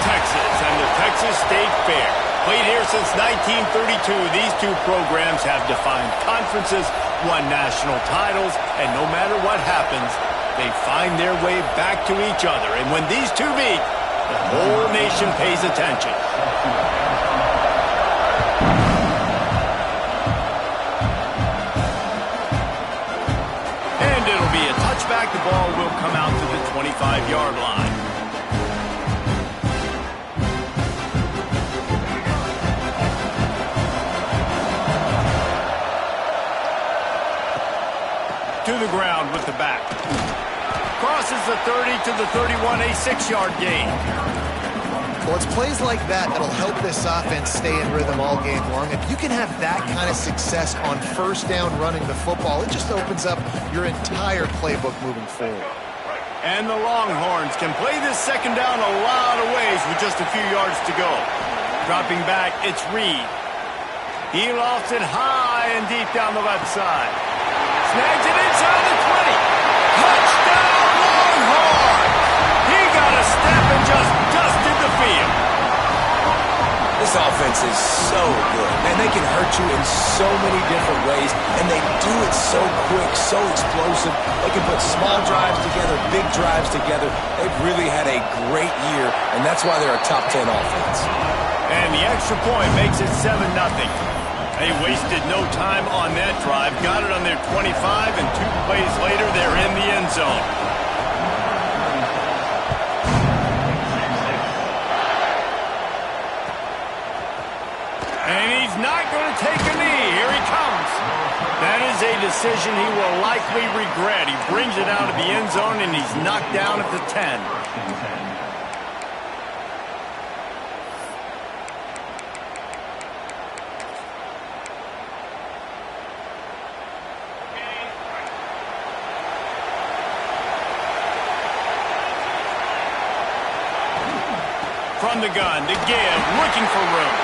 Texas and the Texas State Fair. Played here since 1932, these two programs have defined conferences, won national titles, and no matter what happens, they find their way back to each other. And when these two meet, the whole nation pays attention. And it'll be a touchback. The ball will come out to the 25-yard line. To the ground with the back. Crosses the 30 to the 31, a 6-yard gain. Well, it's plays like that that'll help this offense stay in rhythm all game long. If you can have that kind of success on first down running the football, it just opens up your entire playbook moving forward. And the Longhorns can play this second down a lot of ways with just a few yards to go. Dropping back, it's Reed. He lofts it high and deep down the left side. Snags it inside the 20. Touchdown, Longhorn! He got a step and just dusted the field. This offense is so good. Man, they can hurt you in so many different ways, and they do it so quick, so explosive. They can put small drives together, big drives together. They've really had a great year, and that's why they're a top 10 offense. And the extra point makes it 7-0. They wasted no time on that drive. Got it on their 25, and 2 plays later, they're in the end zone. And he's not going to take a knee. Here he comes. That is a decision he will likely regret. He brings it out of the end zone, and he's knocked down at the 10. From the gun to give, looking for room.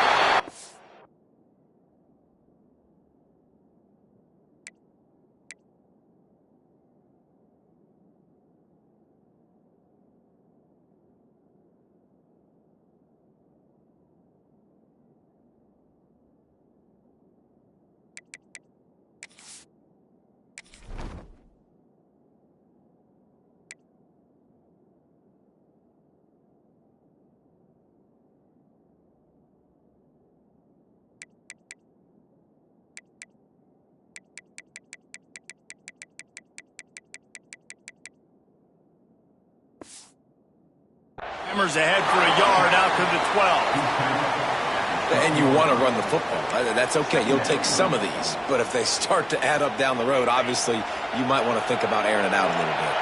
Hammers ahead for a yard out to the 12. And you want to run the football. That's okay. You'll take some of these. But if they start to add up down the road, obviously, you might want to think about airing it out a little bit.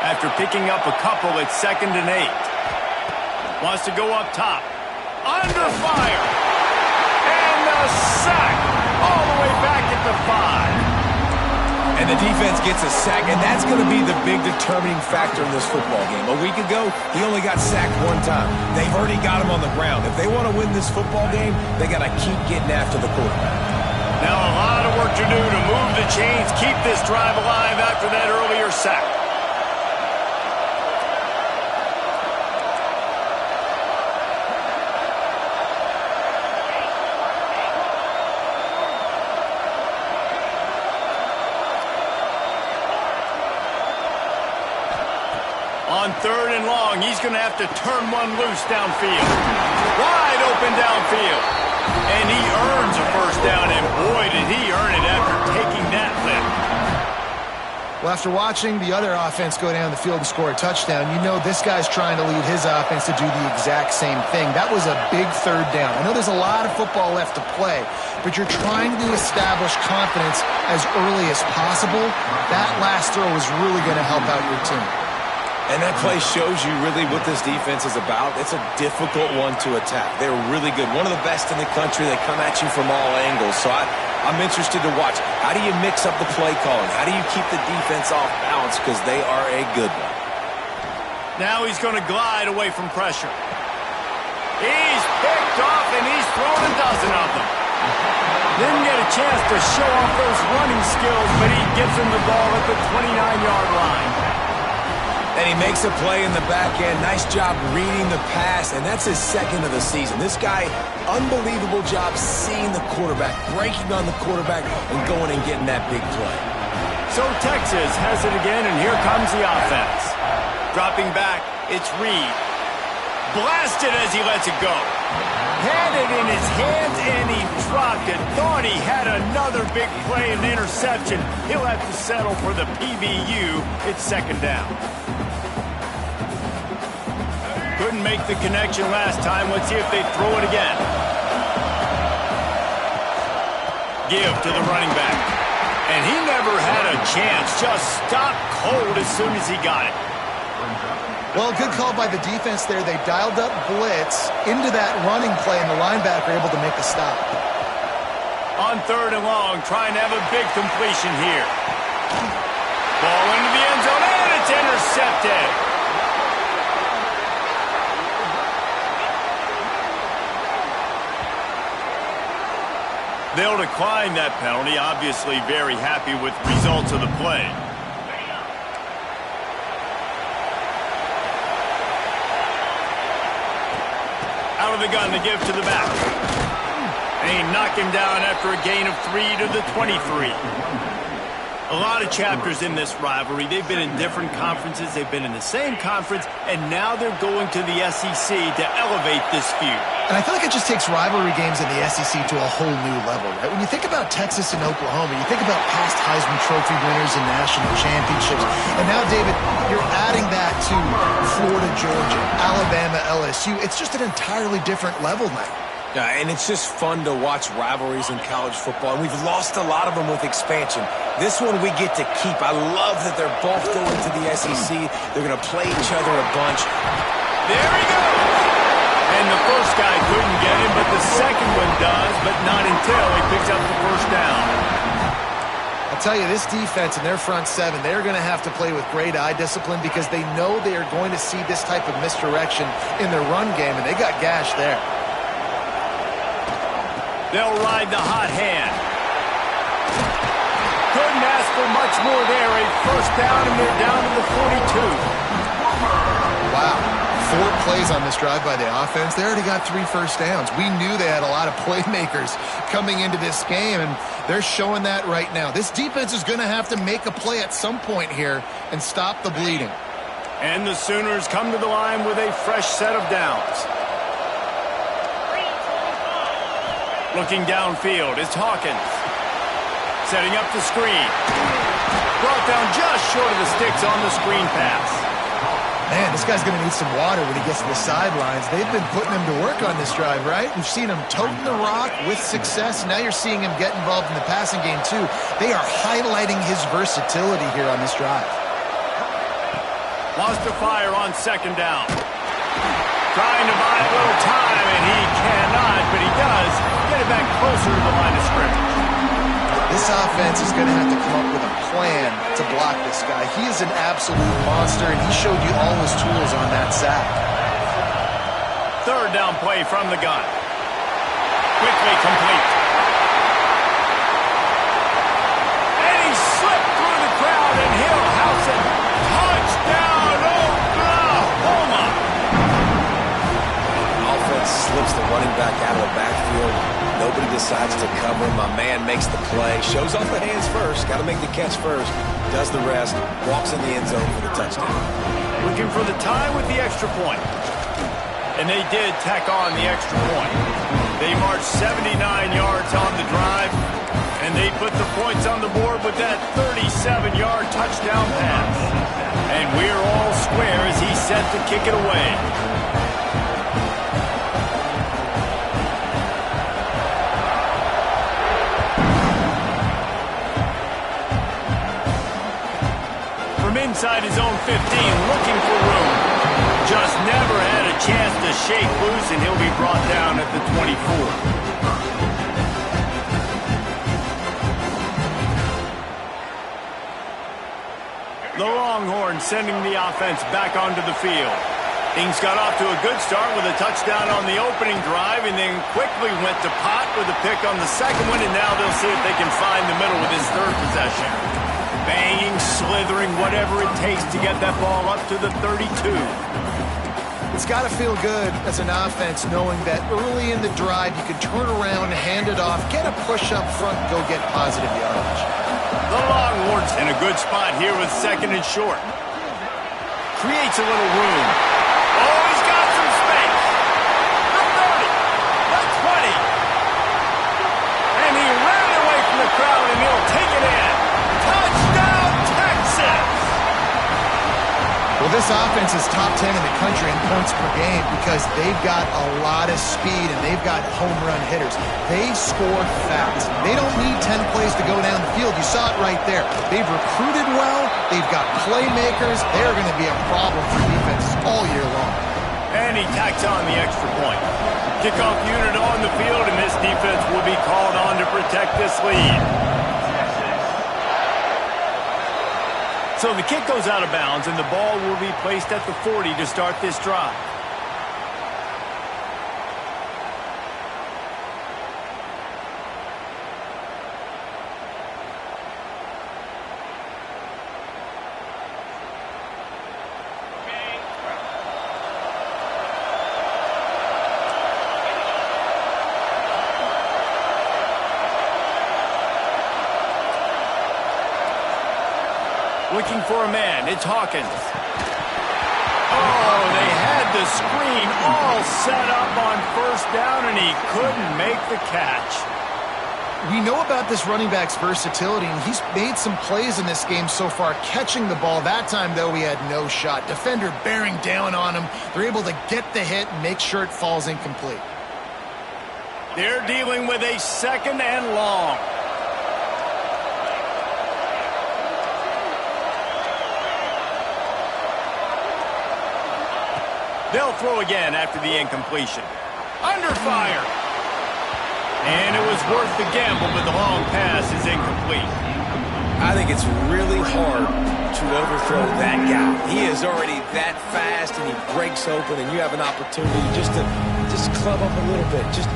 After picking up a couple, it's 2nd and 8. Wants to go up top. Under fire. And a sack all the way back at the 5. And the defense gets a sack, and that's going to be the big determining factor in this football game. A week ago, he only got sacked 1 time. They've already got him on the ground. If they want to win this football game, they got to keep getting after the quarterback. Now a lot of work to do to move the chains, keep this drive alive after that earlier sack. On 3rd and long, he's going to have to turn one loose downfield. Wide open downfield. And he earns a first down, and boy, did he earn it after taking that lift. Well, after watching the other offense go down the field and score a touchdown, you know this guy's trying to lead his offense to do the exact same thing. That was a big 3rd down. I know there's a lot of football left to play, but you're trying to establish confidence as early as possible. That last throw is really going to help out your team. And that play shows you really what this defense is about. It's a difficult one to attack. They're really good. One of the best in the country. They come at you from all angles. So I'm interested to watch. How do you mix up the play calling? How do you keep the defense off balance? Because they are a good one. Now he's going to glide away from pressure. He's picked off, and he's thrown a dozen of them. Didn't get a chance to show off those running skills, but he gives him the ball at the 29-yard line. And he makes a play in the back end. Nice job reading the pass, and that's his second of the season. This guy, unbelievable job seeing the quarterback, breaking on the quarterback, and going and getting that big play. So Texas has it again, and here comes the offense. Dropping back, it's Reed. Blasted as he lets it go. Had it in his hands, and he dropped it. Thought he had another big play and interception. He'll have to settle for the PBU. It's second down. Couldn't make the connection last time. Let's see if they throw it again. Give to the running back. And he never had a chance. Just stopped cold as soon as he got it. Well, good call by the defense there. They dialed up blitz into that running play, and the linebacker able to make the stop. On third and long, trying to have a big completion here. Ball into the end zone, and it's intercepted. They'll decline that penalty, obviously very happy with the results of the play. Out of the gun to give to the back. And he knocked him down after a gain of 3 to the 23. A lot of chapters in this rivalry. They've been in different conferences. They've been in the same conference. And now they're going to the SEC to elevate this feud. And I feel like it just takes rivalry games in the SEC to a whole new level, right? When you think about Texas and Oklahoma, you think about past Heisman Trophy winners and national championships. And now, David, you're adding that to Florida, Georgia, Alabama, LSU. It's just an entirely different level now. Yeah, and it's just fun to watch rivalries in college football. And we've lost a lot of them with expansion. This one we get to keep. I love that they're both going to the SEC. They're going to play each other a bunch. There he goes! And the first guy couldn't get him, but the second one does, but not until he picks up the first down. I'll tell you, this defense and their front seven, they're going to have to play with great eye discipline because they know they are going to see this type of misdirection in their run game, and they got gashed there. They'll ride the hot hand. Couldn't ask for much more there. A first down, and they're down to the 42. Wow. 4 plays on this drive by the offense. They already got 3 first downs. We knew they had a lot of playmakers coming into this game, and they're showing that right now. This defense is going to have to make a play at some point here and stop the bleeding. And the Sooners come to the line with a fresh set of downs. Looking downfield, it's Hawkins. Setting up the screen. Brought down just short of the sticks on the screen pass. Man, this guy's going to need some water when he gets to the sidelines. They've been putting him to work on this drive, right? We've seen him toting the rock with success. Now you're seeing him get involved in the passing game, too. They are highlighting his versatility here on this drive. Wants to fire on second down. Trying to buy a little time, and he cannot, but he does get it back closer to the line of scrimmage. This offense is going to have to come up with a plan to block this guy. He is an absolute monster, and he showed you all his tools on that sack. Third down play from the gun. Quickly complete. And he slipped through the crowd, and he'll house it. Touchdown, Oklahoma! Offense slips the running back out of the backfield. Nobody decides to cover him. My man makes the play. Shows off the hands first. Got to make the catch first. Does the rest. Walks in the end zone for the touchdown. Looking for the tie with the extra point. And they did tack on the extra point. They marched 79 yards on the drive. And they put the points on the board with that 37-yard touchdown pass. And we're all square as he's set to kick it away. Inside his own 15, looking for room. Just never had a chance to shake loose, and he'll be brought down at the 24. The Longhorns sending the offense back onto the field. Things got off to a good start with a touchdown on the opening drive, and then quickly went to pot with a pick on the second one, and now they'll see if they can find the middle with his third possession. Banging, slithering, whatever it takes to get that ball up to the 32. It's got to feel good as an offense knowing that early in the drive you can turn around, hand it off, get a push up front, and go get positive yardage. The Longhorns in a good spot here with second and short. Creates a little room. Oh, he's got some space. The 30, the 20. And he ran away from the crowd, and he'll take it in. Touchdown, Texas! Well, this offense is top 10 in the country in points per game because they've got a lot of speed and they've got home run hitters. They score fast. They don't need 10 plays to go down the field. You saw it right there. They've recruited well. They've got playmakers. They're going to be a problem for defenses all year long. And he tacks on the extra point. Kickoff unit on the field, and this defense will be called on to protect this lead. So the kick goes out of bounds, and the ball will be placed at the 40 to start this drive. Looking for a man. It's Hawkins. Oh, they had the screen all set up on first down, and he couldn't make the catch. We know about this running back's versatility, and he's made some plays in this game so far, catching the ball. That time, though, he had no shot. Defender bearing down on him. They're able to get the hit and make sure it falls incomplete. They're dealing with a second and long. They'll throw again after the incompletion. Under fire. And it was worth the gamble, but the long pass is incomplete. I think it's really hard to overthrow that guy. He is already that fast, and he breaks open, and you have an opportunity just to club up a little bit. Just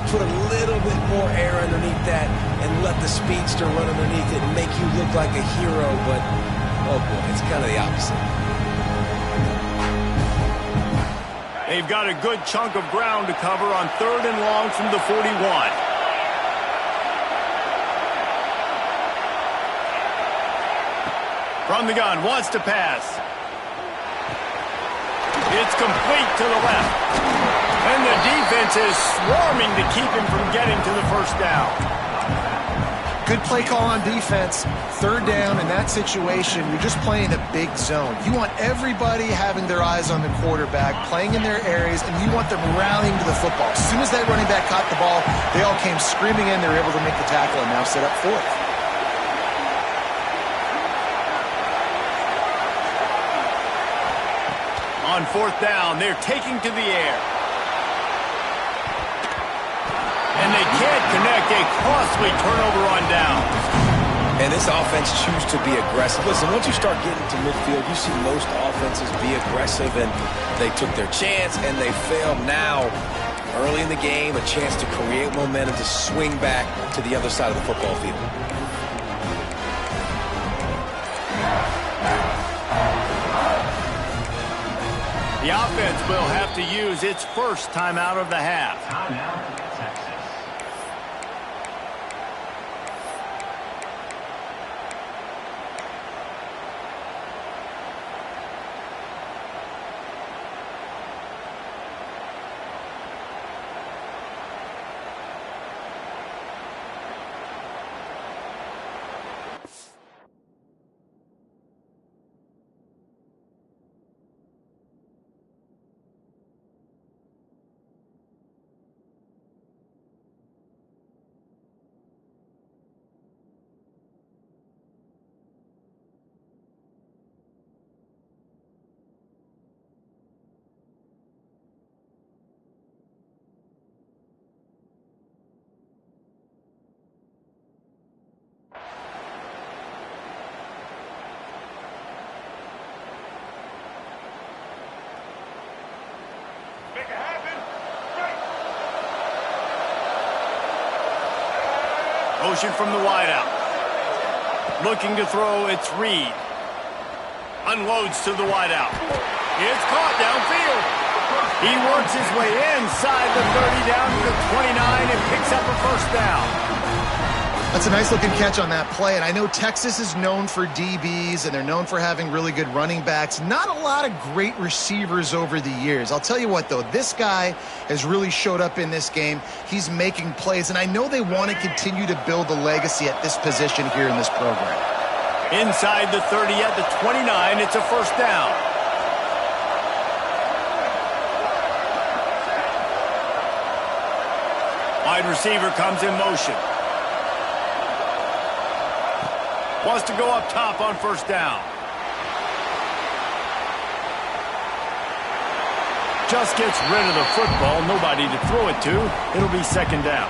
put a little bit more air underneath that and let the speedster run underneath it and make you look like a hero, but, oh boy, it's kind of the opposite. They've got a good chunk of ground to cover on third and long from the 41. From the gun, wants to pass. It's complete to the left. And the defense is swarming to keep him from getting to the first down. Good play call on defense. Third down in that situation, you're just playing a big zone. You want everybody having their eyes on the quarterback, playing in their areas, and you want them rallying to the football. As soon as that running back caught the ball, they all came screaming in. They were able to make the tackle and now set up fourth. On fourth down, they're taking to the air. And they can't connect. A costly turnover on downs. And this offense chooses to be aggressive. Listen, once you start getting to midfield, you see most offenses be aggressive, and they took their chance, and they failed. Now, early in the game, a chance to create momentum to swing back to the other side of the football field. The offense will have to use its first timeout of the half. Motion from the wideout. Looking to throw, it's Reed. Unloads to the wideout. It's caught downfield. He works his way inside the 30 down to the 29 and picks up a first down. That's a nice-looking catch on that play, and I know Texas is known for DBs, and they're known for having really good running backs. Not a lot of great receivers over the years. I'll tell you what, though, this guy has really showed up in this game. He's making plays, and I know they want to continue to build a legacy at this position here in this program. Inside the 30 at the 29, it's a first down. Wide receiver comes in motion. Wants to go up top on first down. Just gets rid of the football. Nobody to throw it to. It'll be second down.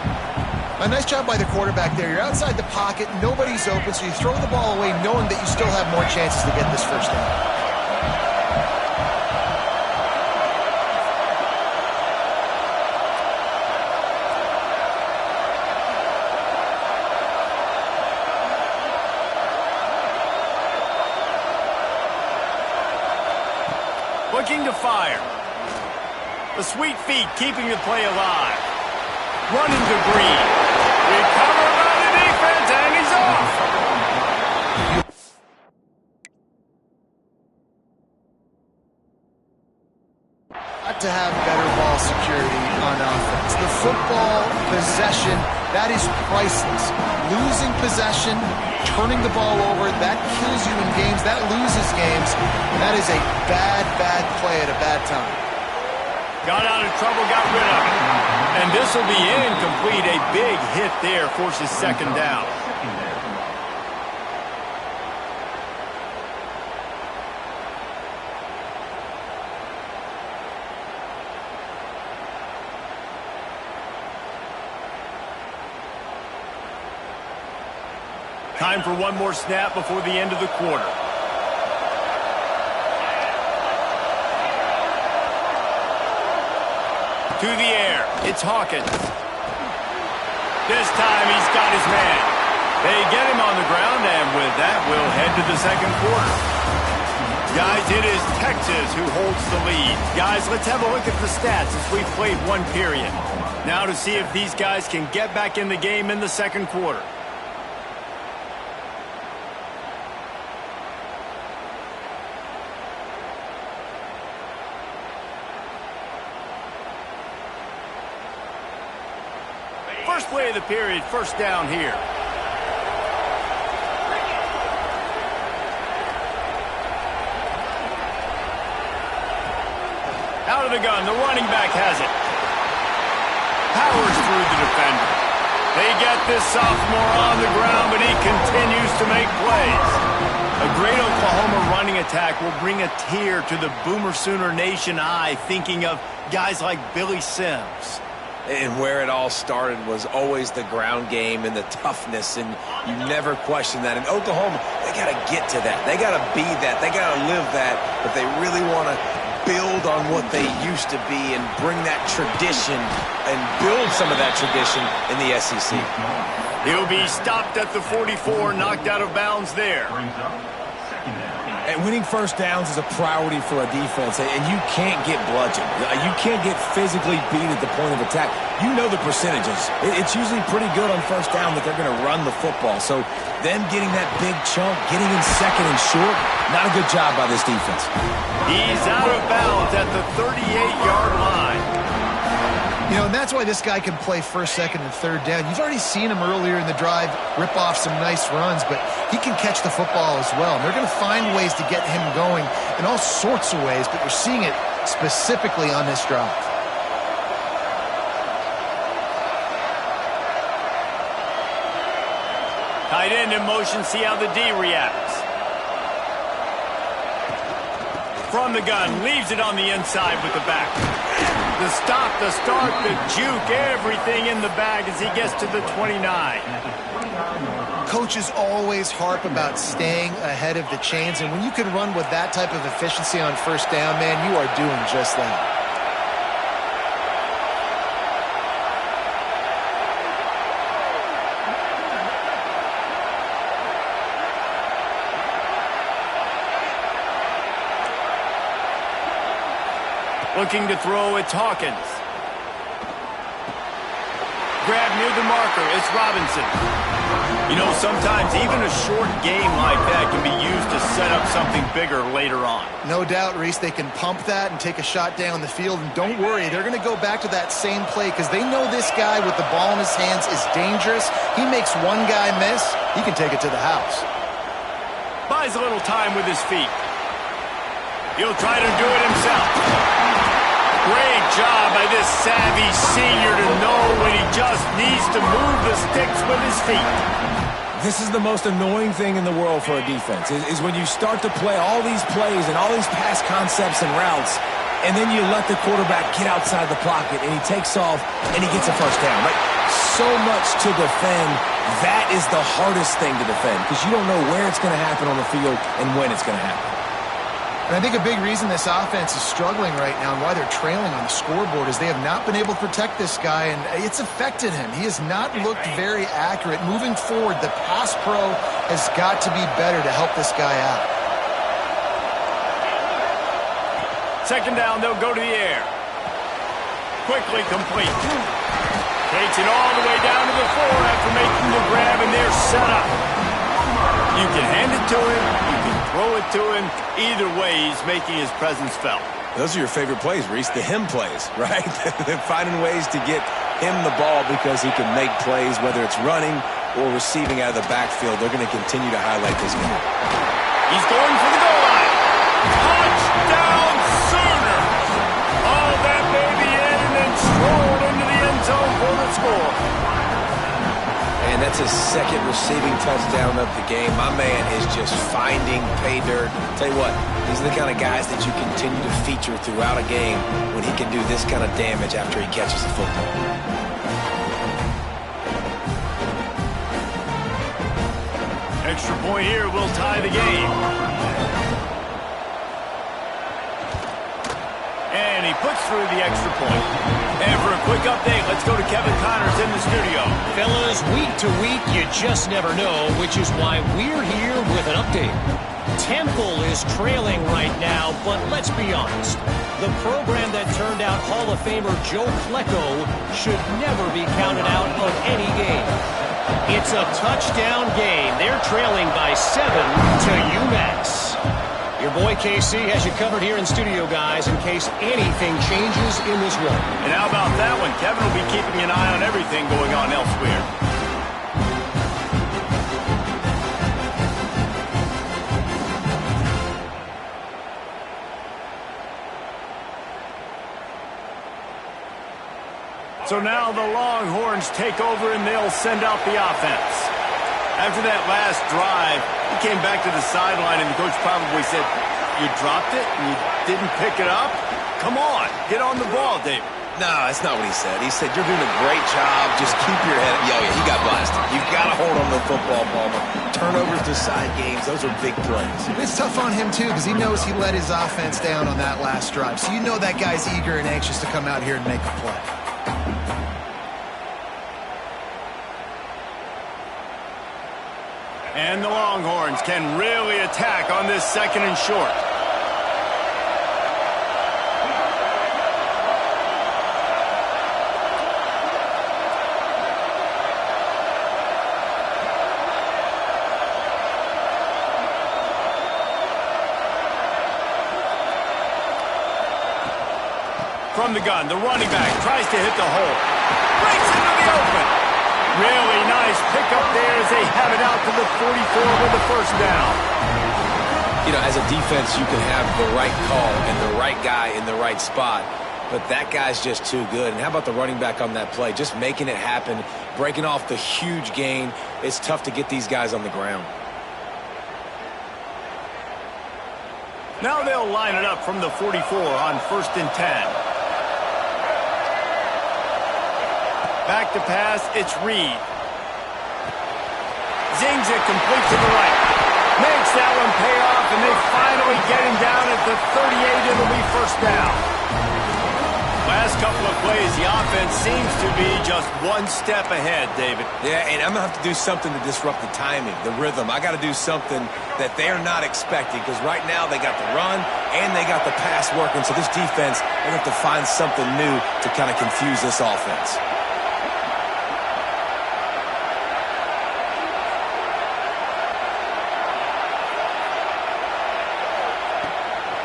A nice job by the quarterback there. You're outside the pocket. Nobody's open, so you throw the ball away knowing that you still have more chances to get this first down. Looking to fire. The sweet feet keeping the play alive. Running to Green. Recovered by the defense, and he's off. Got to have better ball security on offense. The football possession, that is priceless. Losing possession, turning the ball over, that kills you in games, that loses games. That is a bad, bad play at a bad time. Got out of trouble, got rid of it. And this will be incomplete. A big hit there forces second down. Time for one more snap before the end of the quarter. To the air, it's Hawkins. This time he's got his man. They get him on the ground, and with that, we'll head to the second quarter. Guys, it is Texas who holds the lead. Guys, let's have a look at the stats as we've played one period. Now to see if these guys can get back in the game in the second quarter. First play of the period, first down here. Out of the gun, the running back has it. Powers through the defender. They get this sophomore on the ground, but he continues to make plays. A great Oklahoma running attack will bring a tear to the Boomer Sooner Nation eye, thinking of guys like Billy Sims. And where it all started was always the ground game and the toughness, and you never question that. In Oklahoma, they got to get to that. They got to be that. They got to live that if they really want to build on what they used to be and bring that tradition and build some of that tradition in the SEC. He'll be stopped at the 44, knocked out of bounds there. And winning first downs is a priority for a defense, and you can't get bludgeoned. You can't get physically beat at the point of attack. You know the percentages. It's usually pretty good on first down that they're going to run the football. So them getting that big chunk, getting in second and short, not a good job by this defense. He's out of bounds at the 38-yard line. You know, and that's why this guy can play first, second, and third down. You've already seen him earlier in the drive rip off some nice runs, but he can catch the football as well. And they're going to find ways to get him going in all sorts of ways, but you're seeing it specifically on this drive. Tight end in motion, see how the D reacts. From the gun, leaves it on the inside with the back. The stop, the start, the juke, everything in the bag as he gets to the 29. Coaches always harp about staying ahead of the chains, and when you can run with that type of efficiency on first down, man, you are doing just that. Looking to throw, it's Hawkins. Grab near the marker, it's Robinson. You know, sometimes even a short game like that can be used to set up something bigger later on. No doubt, Reese, they can pump that and take a shot down the field. And don't worry, they're going to go back to that same play because they know this guy with the ball in his hands is dangerous. He makes one guy miss, he can take it to the house. Buys a little time with his feet. He'll try to do it himself. Great job by this savvy senior to know when he just needs to move the sticks with his feet. This is the most annoying thing in the world for a defense, is when you start to play all these plays and all these pass concepts and routes, and then you let the quarterback get outside the pocket, and he takes off, and he gets a first down. Like, so much to defend. That is the hardest thing to defend, because you don't know where it's going to happen on the field and when it's going to happen. And I think a big reason this offense is struggling right now and why they're trailing on the scoreboard is they have not been able to protect this guy, and it's affected him. He has not looked very accurate. Moving forward, the pass pro has got to be better to help this guy out. Second down, they'll go to the air. Quickly complete. Takes it all the way down to the 4 after making the grab, and they're set up. You can hand it to him, you can throw it to him. Either way, he's making his presence felt. Those are your favorite plays, Reese, the him plays, right? They're finding ways to get him the ball because he can make plays, whether it's running or receiving out of the backfield. They're going to continue to highlight this guy. He's going for the goal line. Touchdown Sooners! All that baby in and then strolled into the end zone for the score. And that's his second receiving touchdown of the game. My man is just finding pay dirt. Tell you what, these are the kind of guys that you continue to feature throughout a game when he can do this kind of damage after he catches the football. Extra point here will tie the game. And he puts through the extra point. And for a quick update, let's go to Kevin Connors in the studio. Fellas, week to week, you just never know, which is why we're here with an update. Temple is trailing right now, but let's be honest. The program that turned out Hall of Famer Joe Klecko should never be counted out of any game. It's a touchdown game. They're trailing by 7 to UMass. Your boy KC has you covered here in studio, guys, in case anything changes in this one. And how about that one? Kevin will be keeping an eye on everything going on elsewhere. So now the Longhorns take over and they'll send out the offense. After that last drive, he came back to the sideline and the coach probably said, "You dropped it and you didn't pick it up? Come on, get on the ball, David." No, that's not what he said. He said, "You're doing a great job. Just keep your head up." Yeah, he got blasted. You've got to hold on to the football, Palmer. Turnovers to side games, those are big plays. It's tough on him, too, because he knows he let his offense down on that last drive. So you know that guy's eager and anxious to come out here and make a play. And the Longhorns can really attack on this second and short. From the gun, the running back tries to hit the hole. Breaks into the open. Really nice pickup there as they have it out to the 44 with the first down. You know, as a defense, you can have the right call and the right guy in the right spot, but that guy's just too good. And how about the running back on that play? Just making it happen, breaking off the huge gain. It's tough to get these guys on the ground. Now they'll line it up from the 44 on 1st and 10. Back to pass, it's Reed. Zings it complete to the right. Makes that one pay off, and they finally get him down at the 38. It'll be first down. Last couple of plays, the offense seems to be just one step ahead, David. Yeah, and I'm going to have to do something to disrupt the timing, the rhythm. I got to do something that they're not expecting, because right now they got the run and they got the pass working. So this defense, they have to find something new to kind of confuse this offense.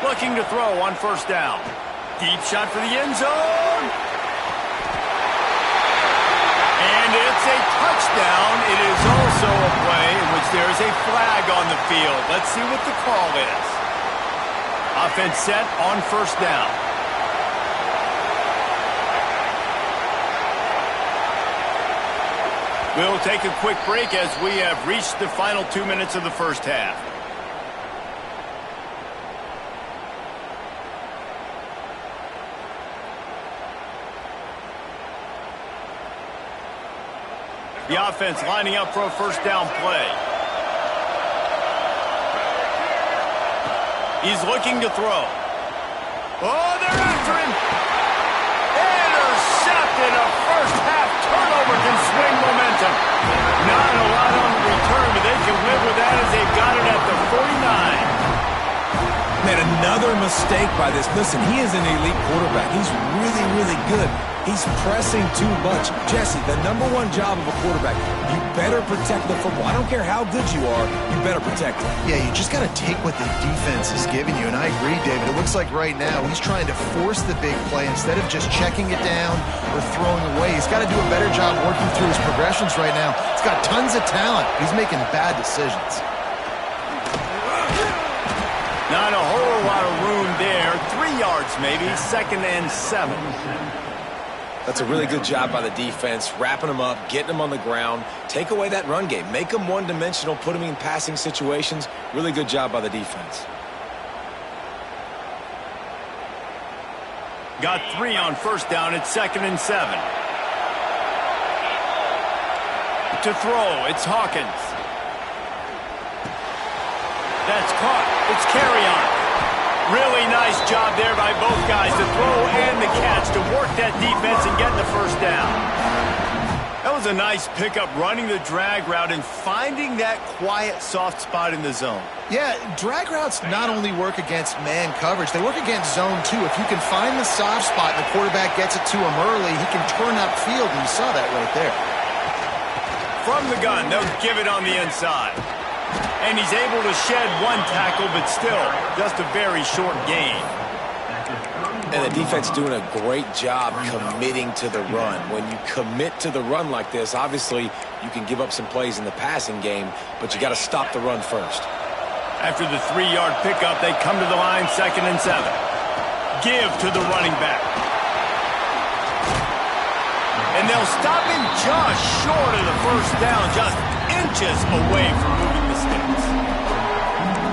Looking to throw on first down. Deep shot for the end zone. And it's a touchdown. It is also a play in which there is a flag on the field. Let's see what the call is. Offense set on first down. We'll take a quick break as we have reached the final 2 minutes of the first half. The offense lining up for a first down play. He's looking to throw. Oh, they're after him. Intercepted. A first half turnover can swing momentum. Not a lot on the return, but they can live with that as they've got it at the 49. Man, another mistake by this. Listen, he is an elite quarterback. He's really, really good. He's pressing too much. Jesse, the #1 job of a quarterback, you better protect the football. I don't care how good you are, you better protect it. Yeah, you just got to take what the defense is giving you, and I agree, David. It looks like right now he's trying to force the big play instead of just checking it down or throwing away. He's got to do a better job working through his progressions right now. He's got tons of talent. He's making bad decisions. Not a whole lot of room there. 3 yards maybe, 2nd and 7. That's a really good job by the defense, wrapping them up, getting them on the ground. Take away that run game. Make them one-dimensional, put them in passing situations. Really good job by the defense. Got 3 on first down. It's 2nd and 7. To throw, it's Hawkins. That's caught. It's Carrion. Really nice job there by both guys, the throw and the catch, to work that defense and get the first down. That was a nice pickup, running the drag route and finding that quiet, soft spot in the zone. Yeah, drag routes not only work against man coverage, they work against zone too. If you can find the soft spot and the quarterback gets it to him early, he can turn upfield, and you saw that right there. From the gun, they'll give it on the inside. And he's able to shed 1 tackle, but still, just a very short gain. And the defense doing a great job committing to the run. When you commit to the run like this, obviously you can give up some plays in the passing game, but you got to stop the run first. After the 3-yard pickup, they come to the line, 2nd and 7. Give to the running back. And they'll stop him just short of the first down, just inches away from moving the sticks.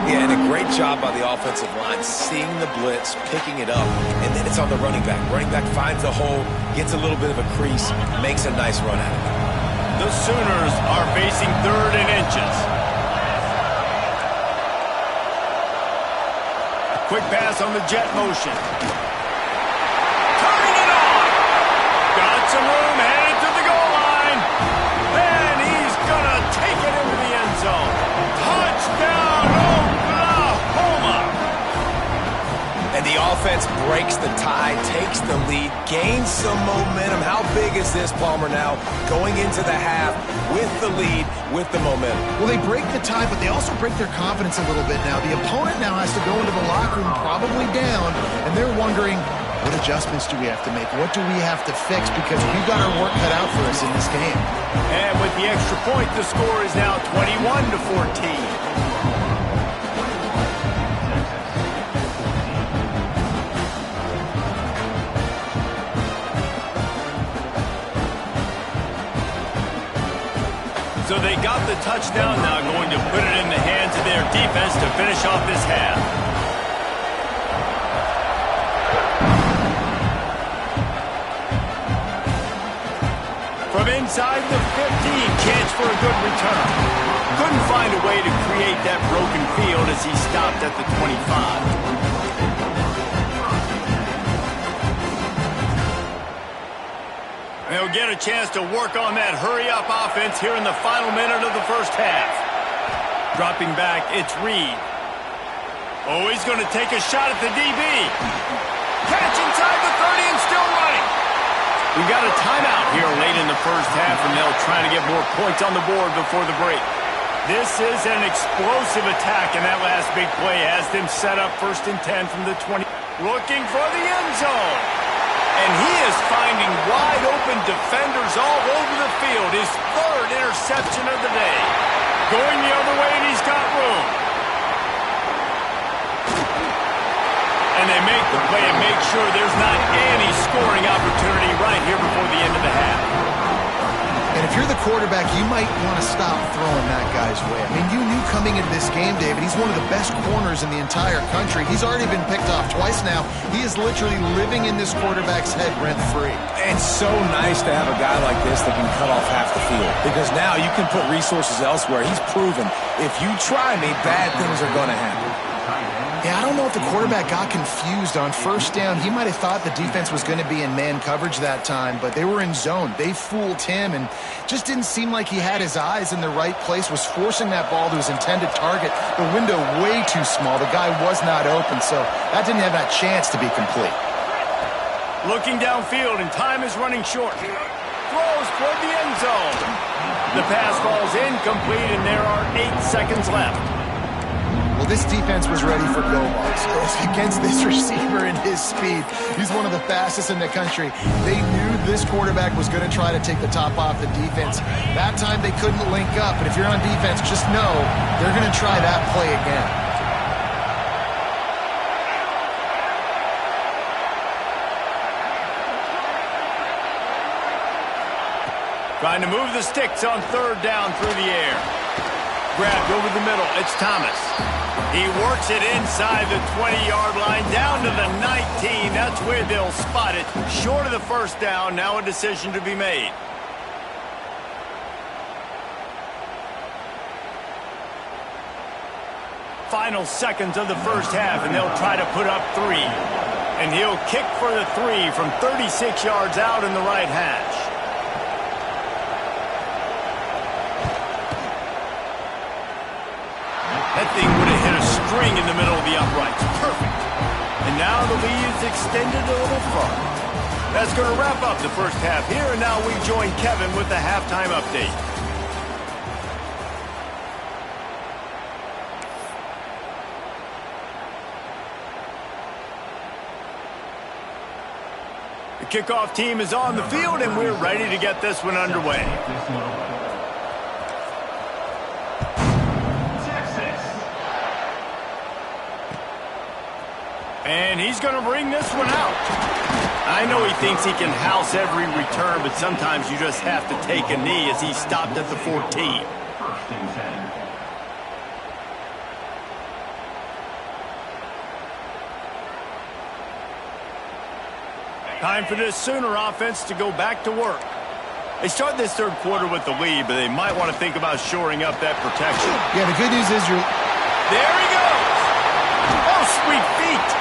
Yeah, and a great job by the offensive line, seeing the blitz, picking it up, and then it's on the running back. Running back finds a hole, gets a little bit of a crease, makes a nice run out of it. The Sooners are facing 3rd and inches. Quick pass on the jet motion. Turning it on. Got some room, headed to the goal line. And he's going to take it into the end zone. Touchdown, Oklahoma. And the offense breaks the tie, takes the lead, gains some momentum. How big is this, Palmer, now? Going into the half with the lead, with the momentum. Well, they break the tie, but they also break their confidence a little bit now. The opponent now has to go into the locker room probably down, and they're wondering, what adjustments do we have to make? What do we have to fix? Because we've got our work cut out for us in this game. And with the extra point, the score is now 21-14. So they got the touchdown, now going to put it in the hands of their defense to finish off this half. From inside the 15, chance for a good return. Couldn't find a way to create that broken field as he stopped at the 25. They'll get a chance to work on that hurry-up offense here in the final minute of the first half. Dropping back, it's Reed. Oh, he's going to take a shot at the DB. Catch inside the 30 and still running. We've got a timeout here late in the first half, and they'll try to get more points on the board before the break. This is an explosive attack, and that last big play has them set up 1st and 10 from the 20. Looking for the end zone. And he is finding wide-open defenders all over the field. His 3rd interception of the day. Going the other way, and he's got room. And they make the play and make sure there's not any scoring opportunity right here before the end of the half. And if you're the quarterback, you might want to stop throwing that guy's way. I mean, you knew coming into this game, David, he's one of the best corners in the entire country. He's already been picked off twice now. He is literally living in this quarterback's head rent-free. And so nice to have a guy like this that can cut off half the field. Because now you can put resources elsewhere. He's proven, if you try me, bad things are going to happen. Yeah, I don't know if the quarterback got confused on 1st down. He might have thought the defense was going to be in man coverage that time, but they were in zone. They fooled him and just didn't seem like he had his eyes in the right place, was forcing that ball to his intended target. The window way too small. The guy was not open, so that didn't have that chance to be complete. Looking downfield, and time is running short. Throws toward the end zone. The pass falls incomplete, and there are 8 seconds left. Well, this defense was ready for go balls. Against this receiver and his speed, he's one of the fastest in the country. They knew this quarterback was going to try to take the top off the defense. That time they couldn't link up, but if you're on defense, just know they're going to try that play again. Trying to move the sticks on 3rd down through the air. Grabbed over the middle. It's Thomas. He works it inside the 20-yard line down to the 19. That's where they'll spot it. Short of the 1st down. Now a decision to be made. Final seconds of the first half, and they'll try to put up 3. And he'll kick for the 3 from 36 yards out in the right hash. That thing would have hit a string in the middle of the uprights. Perfect. And now the lead is extended a little further. That's going to wrap up the first half here, and now we join Kevin with the halftime update. The kickoff team is on the field, and we're ready to get this one underway. And he's going to bring this one out. I know he thinks he can house every return, but sometimes you just have to take a knee as he stopped at the 14. Time for this Sooner offense to go back to work. They start this 3rd quarter with the lead, but they might want to think about shoring up that protection. Yeah, the good news is you're... There he goes! Oh, sweet feet!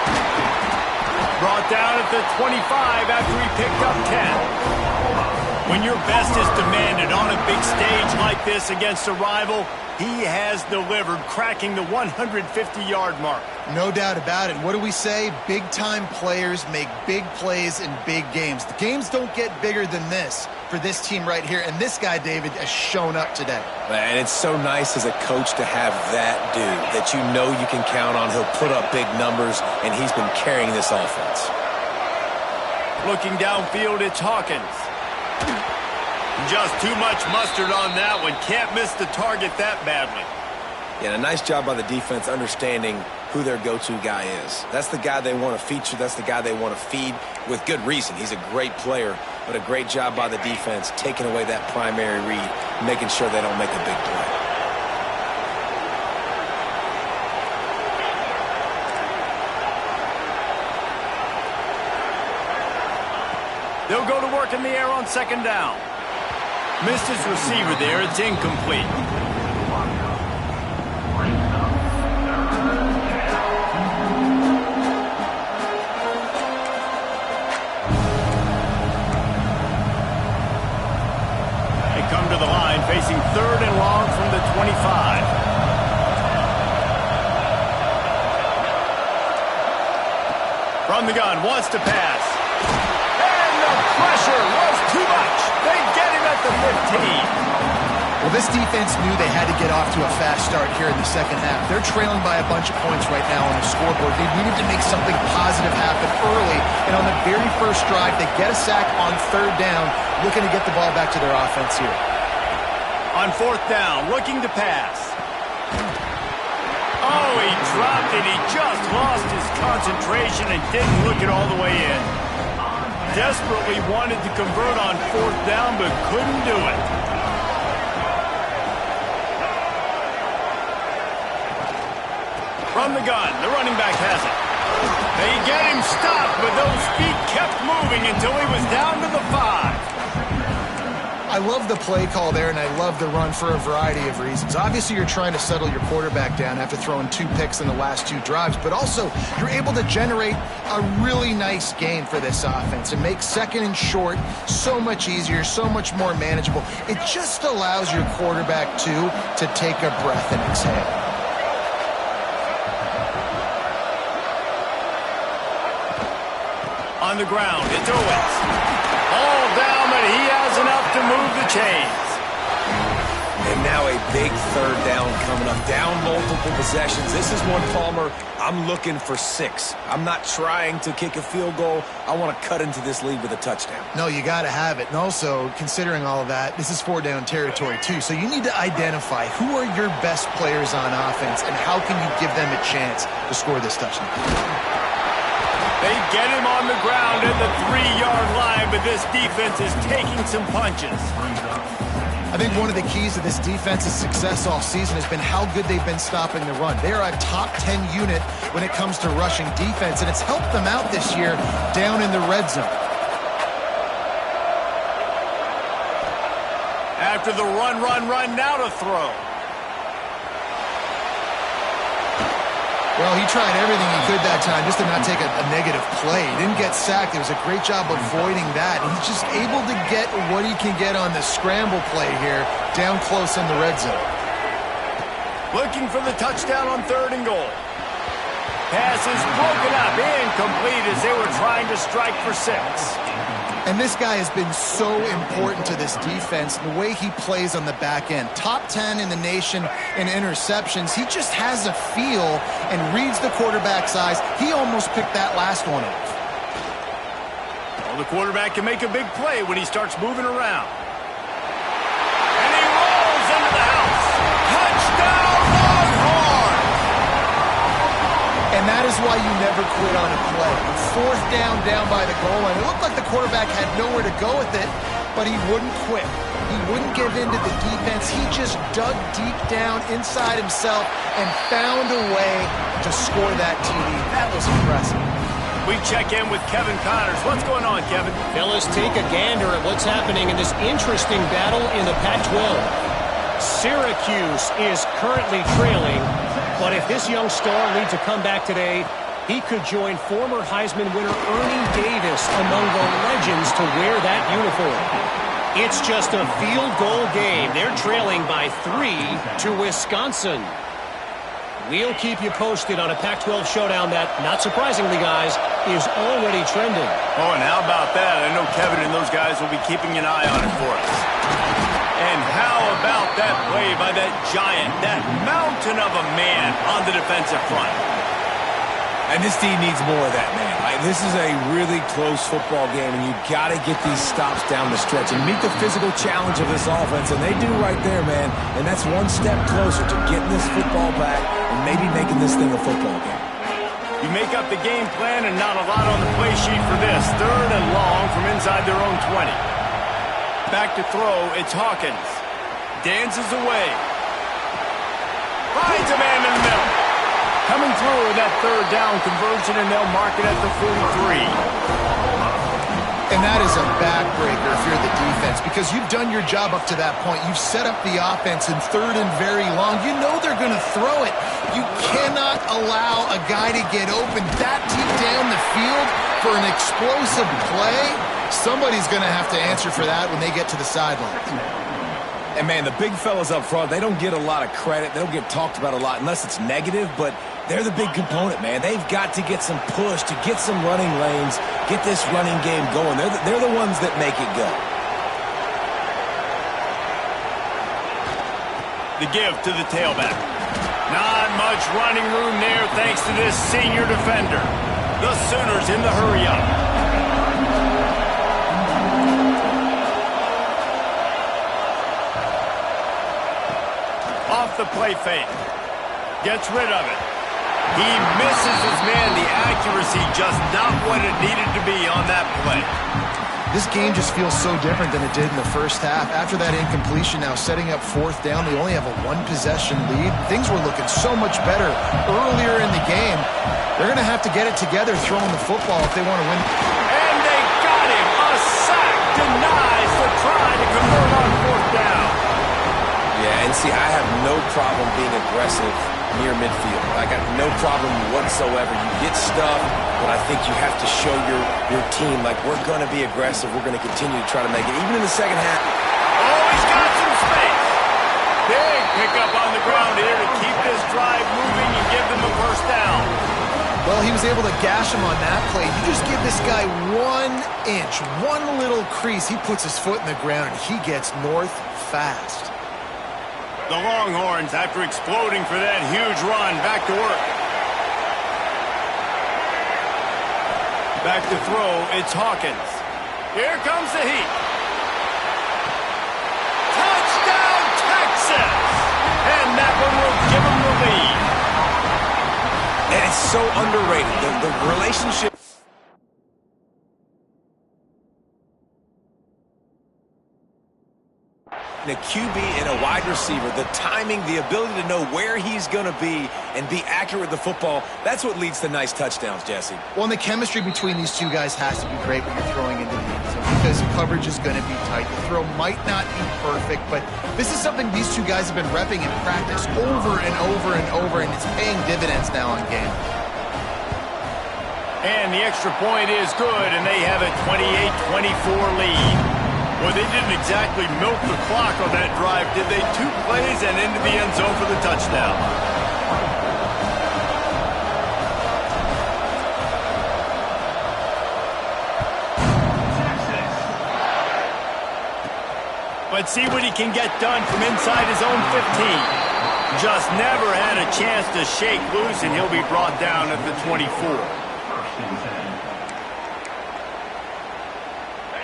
Brought down at the 25 after he picked up 10. When your best is demanded on a big stage like this against a rival, he has delivered, cracking the 150-yard mark. No doubt about it. What do we say? Big-time players make big plays in big games. The games don't get bigger than this for this team right here, and this guy, David, has shown up today. And it's so nice as a coach to have that dude that you know you can count on. He'll put up big numbers, and he's been carrying this offense. Looking downfield, it's Hawkins. Just too much mustard on that one. Can't miss the target that badly. Yeah, and a nice job by the defense understanding who their go-to guy is. That's the guy they want to feature. That's the guy they want to feed with good reason. He's a great player, but a great job by the defense taking away that primary read, making sure they don't make a big play. They'll go to work in the air on 2nd down. Missed his receiver there. It's incomplete. From the gun, wants to pass. And the pressure was too much. They get him at the 15. Well, this defense knew they had to get off to a fast start here in the second half. They're trailing by a bunch of points right now on the scoreboard. They needed to make something positive happen early. And on the very first drive, they get a sack on third down, looking to get the ball back to their offense here. On fourth down, looking to pass. Oh, he dropped it. He just lost his concentration and didn't look it all the way in. Desperately wanted to convert on fourth down, but couldn't do it. From the gun, the running back has it. They get him stopped, but those feet kept moving until he was down to the 5. I love the play call there, and I love the run for a variety of reasons. Obviously, you're trying to settle your quarterback down after throwing 2 picks in the last 2 drives, but also you're able to generate a really nice gain for this offense and make second and short so much easier, so much more manageable. It just allows your quarterback, too, to take a breath and exhale. On the ground, it's Owens. All down, but he has enough to move the chains. And now a big third down coming up. Down multiple possessions. This is one, Palmer, I'm looking for 6. I'm not trying to kick a field goal. I want to cut into this lead with a touchdown. No, you got to have it. And also, considering all of that, this is 4-down territory, too. So you need to identify who are your best players on offense and how can you give them a chance to score this touchdown. They get him on the ground at the 3-yard line, but this defense is taking some punches. I think one of the keys to this defense's success all season has been how good they've been stopping the run. They are a top 10 unit when it comes to rushing defense, and it's helped them out this year down in the red zone. After the run, now to throw. Well, he tried everything he could that time just to not take a negative play. He didn't get sacked. It was a great job avoiding that. He's just able to get what he can get on the scramble play here down close in the red zone. Looking for the touchdown on 3rd and goal. Pass is broken up, incomplete as they were trying to strike for 6. And this guy has been so important to this defense, the way he plays on the back end. Top 10 in the nation in interceptions. He just has a feel and reads the quarterback's eyes. He almost picked that last one off. Well, the quarterback can make a big play when he starts moving around. And he rolls into the house. Touchdown, Longhorn! And that is why you never quit on a play. 4th down by the goal line. It looked like the quarterback had nowhere to go with it, but he wouldn't quit. He wouldn't give in to the defense. He just dug deep down inside himself and found a way to score that TD. That was impressive. We check in with Kevin Connors. What's going on, Kevin? Fellas, take a gander at what's happening in this interesting battle in the Pac-12. Syracuse is currently trailing, but if this young star leads a comeback today, he could join former Heisman winner Ernie Davis among the legends to wear that uniform. It's just a field goal game. They're trailing by 3 to Wisconsin. We'll keep you posted on a Pac-12 showdown that, not surprisingly, guys, is already trending. Oh, and how about that? I know Kevin and those guys will be keeping an eye on it for us. And how about that play by that giant, that mountain of a man on the defensive front? And this team needs more of that, man. This is a really close football game, and you've got to get these stops down the stretch and meet the physical challenge of this offense, and they do right there, man. And that's one step closer to getting this football back and maybe making this thing a football game. You make up the game plan and not a lot on the play sheet for this. 3rd and long from inside their own 20. Back to throw, it's Hawkins. Dances away. Finds a man in the middle. Coming through with that 3rd down conversion, and they'll mark it at the 43. And that is a backbreaker if you're the defense, because you've done your job up to that point. You've set up the offense in 3rd and very long. You know they're going to throw it. You cannot allow a guy to get open that deep down the field for an explosive play. Somebody's going to have to answer for that when they get to the sidelines. And, man, the big fellas up front, they don't get a lot of credit. They don't get talked about a lot unless it's negative, but they're the big component, man. They've got to get some push, to get some running lanes, get this running game going. They're the ones that make it go. The give to the tailback. Not much running room there thanks to this senior defender. The Sooners in the hurry-up. Off the play fake. Gets rid of it. He misses his man. The accuracy just not what it needed to be on that play. This game just feels so different than it did in the first half. After that incompletion, now setting up fourth down, they only have a one-possession lead. Things were looking so much better earlier in the game. They're going to have to get it together throwing the football if they want to win. And they got him. A sack denies the try to convert on fourth down. Yeah, and see, I have no problem being aggressive near midfield. I got no problem whatsoever. You get stuff, but I think you have to show your team, like, we're going to be aggressive. We're going to continue to try to make it, even in the second half. Oh, he's got some space. Big pickup on the ground here to keep this drive moving and give them a first down. Well, he was able to gash him on that play. You just give this guy 1 inch, one little crease. He puts his foot in the ground, and he gets north fast. The Longhorns, after exploding for that huge run, back to work. Back to throw, it's Hawkins. Here comes the heat. Touchdown, Texas! And that one will give them the lead. And it's so underrated. The relationship. A QB and a wide receiver, the timing, the ability to know where he's going to be and be accurate with the football, that's what leads to nice touchdowns, Jesse. Well, and the chemistry between these two guys has to be great when you're throwing into the end zone because coverage is going to be tight. The throw might not be perfect, but this is something these two guys have been repping in practice over and over and over, and it's paying dividends now on game. And the extra point is good, and they have a 28-24 lead. Well, they didn't exactly milk the clock on that drive, did they? 2 plays and into the end zone for the touchdown. Let's see what he can get done from inside his own 15. Just never had a chance to shake loose, and he'll be brought down at the 24.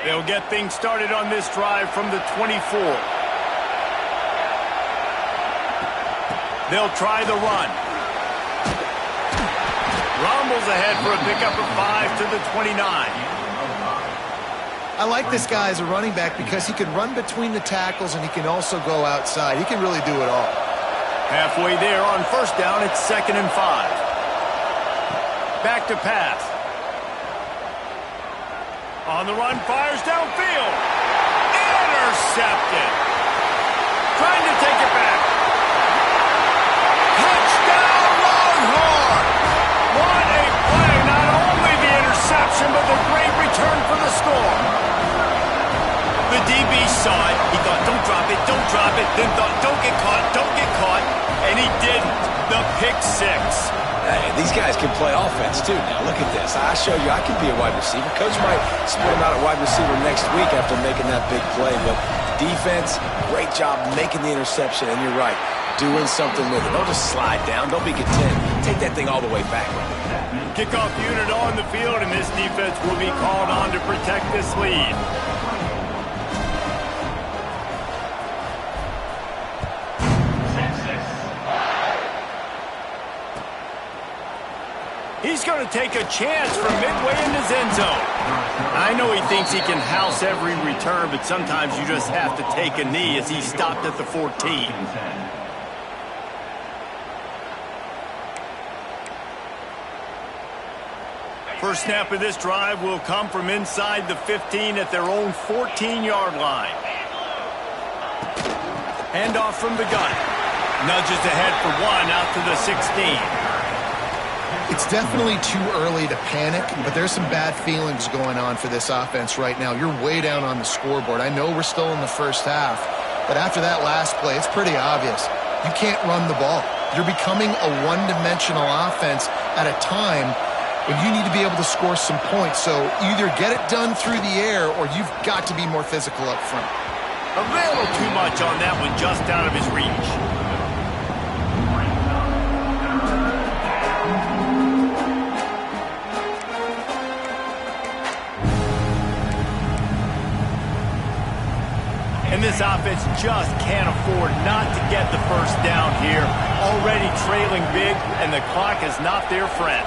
They'll get things started on this drive from the 24. They'll try the run. Rumbles ahead for a pickup of 5 to the 29. I like this guy as a running back because he can run between the tackles and he can also go outside. He can really do it all. Halfway there on first down, it's 2nd and 5. Back to pass. On the run, fires downfield. Intercepted. Trying to take it back. Touchdown, Longhorn! What a play. Not only the interception, but the great return for the score. The DB saw it. He thought, don't drop it, don't drop it. Then thought, don't get caught, don't get caught. And he didn't. The pick 6. Hey, these guys can play offense, too. Now, look at this. I show you I can be a wide receiver. Coach might split him out at wide receiver next week after making that big play. But defense, great job making the interception. And you're right, doing something with it. Don't just slide down. Don't be content. Take that thing all the way back. Kickoff unit on the field, and this defense will be called on to protect this lead. He's going to take a chance from midway in his end zone. I know he thinks he can house every return, but sometimes you just have to take a knee as he stopped at the 14. First snap of this drive will come from inside the 15 at their own 14-yard line. Handoff from the gun. Nudges ahead for 1 out to the 16. It's definitely too early to panic, but there's some bad feelings going on for this offense right now. You're way down on the scoreboard. I know we're still in the first half, But after that last play, it's pretty obvious. You can't run the ball. You're becoming a one-dimensional offense at a time when you need to be able to score some points. So either get it done through the air or you've got to be more physical up front. A little too much on that one, just out of his reach. And this offense just can't afford not to get the first down here. Already trailing big, and the clock is not their friend.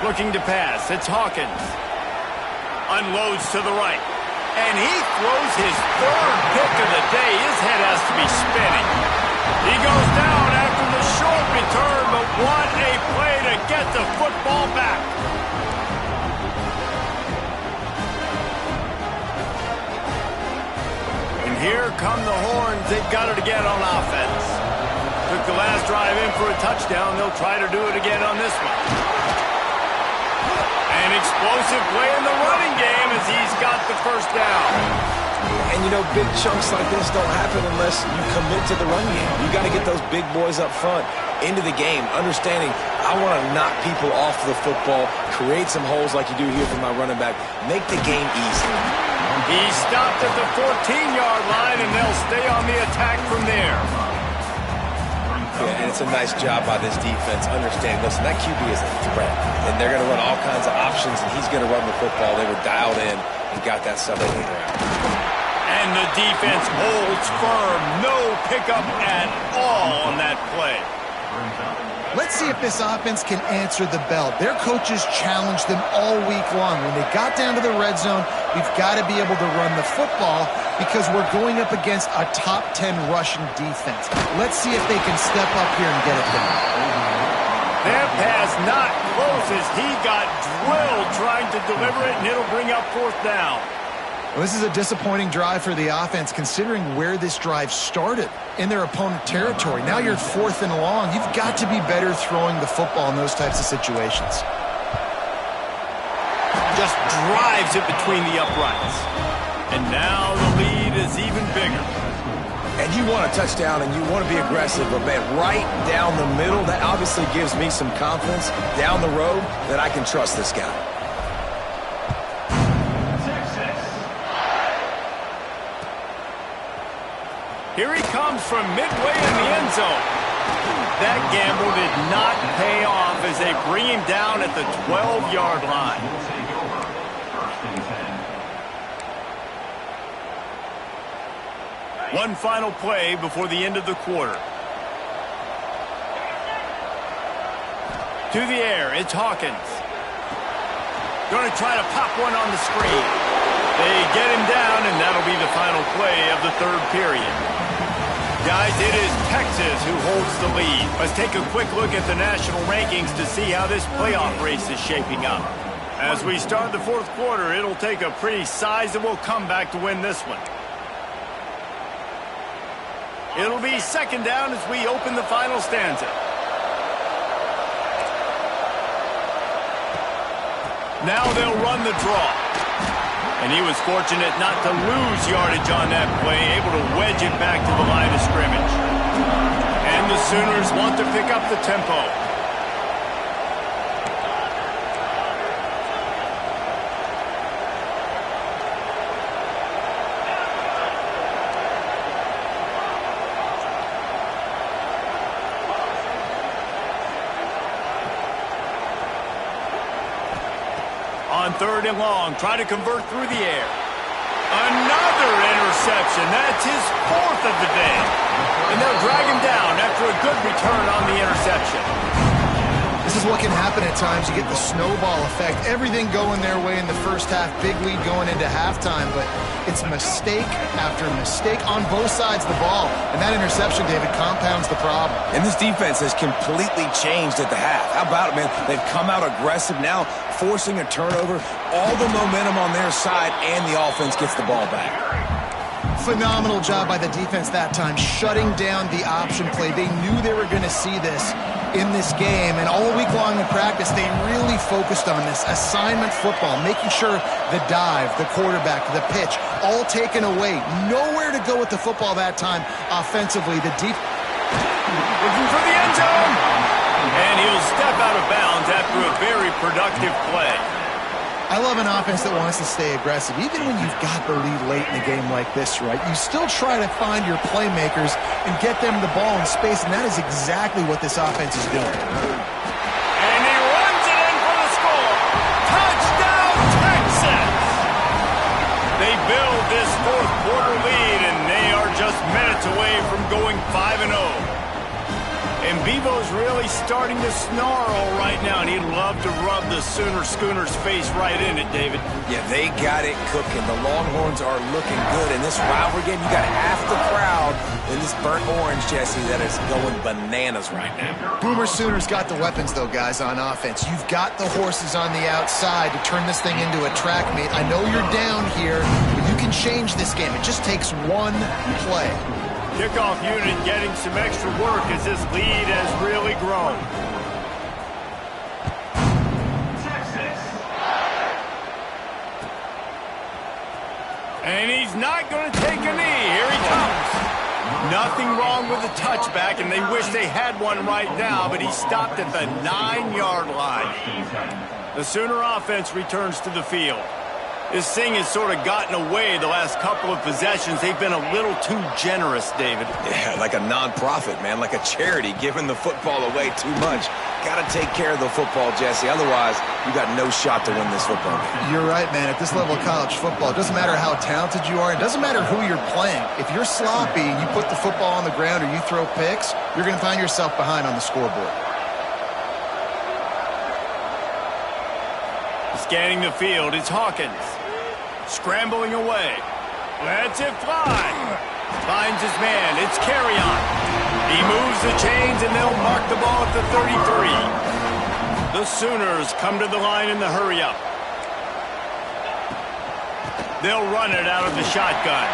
Looking to pass, it's Hawkins. Unloads to the right. And he throws his third pick of the day. His head has to be spinning. He goes down after the short return, but what a play to get the football back. And here come the Horns. They've got it again on offense. Took the last drive in for a touchdown. They'll try to do it again on this one. An explosive play in the running game as he's got the first down. And, you know, big chunks like this don't happen unless you commit to the run game. You got to get those big boys up front into the game, understanding I want to knock people off the football, create some holes like you do here for my running back, make the game easy. He stopped at the 14-yard line, and they'll stay on the attack from there. Yeah, and it's a nice job by this defense. Understand, listen, that QB is a threat, and they're going to run all kinds of options, and he's going to run the football. They were dialed in and got that stuff on the ground. And the defense holds firm. No pickup at all on that play. Let's see if this offense can answer the bell. Their coaches challenged them all week long. When they got down to the red zone, we've got to be able to run the football because we're going up against a top 10 rushing defense. Let's see if they can step up here and get it done. That pass not close as he got drilled trying to deliver it, and it'll bring up fourth down. Well, this is a disappointing drive for the offense considering where this drive started in their opponent territory. Now you're 4th and long. You've got to be better throwing the football in those types of situations. Just drives it between the uprights. And now the lead is even bigger. And you want a touchdown and you want to be aggressive, but man, right down the middle, that obviously gives me some confidence down the road that I can trust this guy. Here he comes from midway in the end zone. That gamble did not pay off as they bring him down at the 12-yard line. One final play before the end of the quarter. To the air, it's Hawkins. Going to try to pop one on the screen. They get him down, and that'll be the final play of the third period. Guys, it is Texas who holds the lead. Let's take a quick look at the national rankings to see how this playoff race is shaping up. As we start the fourth quarter, it'll take a pretty sizable comeback to win this one. It'll be second down as we open the final stanza. Now they'll run the draw. And he was fortunate not to lose yardage on that play, able to wedge it back to the line of scrimmage. And the Sooners want to pick up the tempo. On third and long, try to convert through the air. Another interception. That's his 4th of the day. And they'll drag him down after a good return on the interception. This is what can happen at times. You get the snowball effect. Everything going their way in the first half. Big lead going into halftime. But it's mistake after mistake on both sides of the ball. And that interception, David, compounds the problem. And this defense has completely changed at the half. How about it, man? They've come out aggressive now, forcing a turnover. All the momentum on their side, and the offense gets the ball back. Phenomenal job by the defense that time, shutting down the option play. They knew they were going to see this in this game, and all week long in practice, they really focused on this assignment football, making sure the dive, the quarterback, the pitch, all taken away. Nowhere to go with the football that time offensively. The deep looking for the end zone, and he'll step out of bounds after a very productive play. I love an offense that wants to stay aggressive. Even when you've got the lead late in the game like this, right, you still try to find your playmakers and get them the ball in space, and that is exactly what this offense is doing. And he runs it in for the score. Touchdown, Texas! They build this fourth quarter lead, and they are just minutes away from going 5-0. And Bevo's really starting to snarl right now, and he'd love to rub the Schooner's face right in it, David. Yeah, they got it cooking. The Longhorns are looking good. In this rivalry game, you got half the crowd in this burnt orange, Jesse, that is going bananas right now. Boomer Sooners got the weapons, though, guys, on offense. You've got the horses on the outside to turn this thing into a track meet. I know you're down here, but you can change this game. It just takes one play. Kickoff unit getting some extra work as this lead has really grown. And he's not going to take a knee. Here he comes. Nothing wrong with the touchback, and they wish they had one right now, but he stopped at the 9-yard line. The Sooner offense returns to the field. This thing has sort of gotten away the last couple of possessions. They've been a little too generous, David. Yeah, like a non-profit, man, like a charity, giving the football away too much. Got to take care of the football, Jesse. Otherwise, you got no shot to win this football game. You're right, man. At this level of college football, it doesn't matter how talented you are. It doesn't matter who you're playing. If you're sloppy and you put the football on the ground or you throw picks, you're going to find yourself behind on the scoreboard. Scanning the field, it's Hawkins. Scrambling away. Lets it fly. Finds his man. It's Carrion. He moves the chains, and they'll mark the ball at the 33. The Sooners come to the line in the hurry-up. They'll run it out of the shotgun.